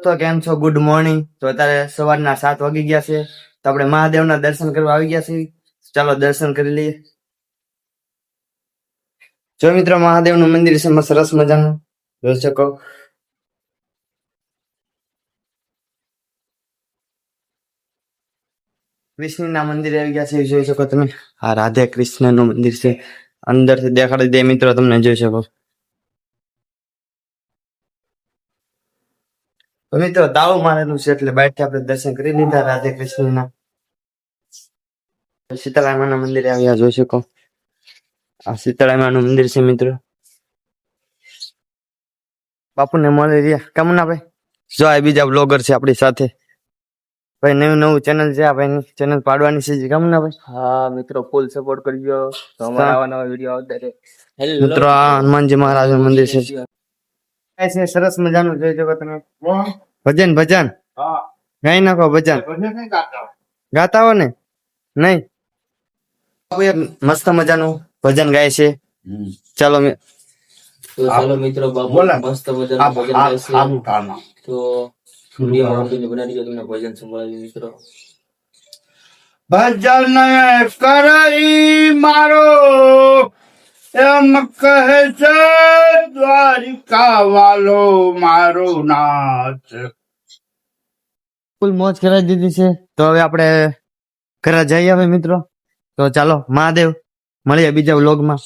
દોસ્તો કેમ છો? Good morning. તો અત્યારે સવારના 7 વાગી ગયા છે, તો આપણે મહાદેવના દર્શન કરવા આવી ગયા છીએ. ચાલો દર્શન કરી લઈએ. જો મિત્રો, મહાદેવનું મંદિર છે મસ્ત સરસ મજાનું, જોઈ શકો. કૃષ્ણના મંદિરે આવી ગયા છે, જોઈ શકો તમે. આ રાધે કૃષ્ણનું મંદિર છે, અંદરથી દેખાડી દે મિત્રો, તમને જોઈ શકો. તો મિત્રો તાળું મારેલું છે એટલે બહારથી આપણે દર્શન કરી લીધા રાધે કૃષ્ણના. સીતારામના મંદિરે આવ્યા, જોઈ શકો. આ સીતારામનું મંદિર છે મિત્રો. બાપુને મળી રહ્યા કેમ ના ભાઈ? જો આ બીજા બ્લોગર છે આપણી સાથે. ભાઈ નવું ચેનલ છે, આ ભાઈ ચેનલ પાડવાની છે કેમ ના ભાઈ? હા મિત્રો, ફૂલ સપોર્ટ કરજો. તો અમારા આવા નવા વિડીયો આવતા રહે. મિત્રો આ હનુમાનજી મહારાજ નું મંદિર છે, સરસ મજાનું જોઈ શકો તમે. ભજન ગાઈ નાખો, ભજન ગાતા હો ને? નહીં, મસ્ત મજાનું ભજન ગાય છે. ચાલો ચાલો મિત્રો, બાબુ મસ્ત મજાનું ભજન ગાય છે. તો વિડીયો બનાવી દો, તમને ભજન સંભળાવી મિત્રો. ભજન કરી મારો એમ કહે છે દ્વારિકા વાલો મારો નાથ. ફૂલ મોજ કરાવી દીધી છે. તો હવે આપણે ઘરે જઈએ હવે મિત્રો. તો ચાલો મહાદેવ, મળીએ બીજા વ્લોગમાં.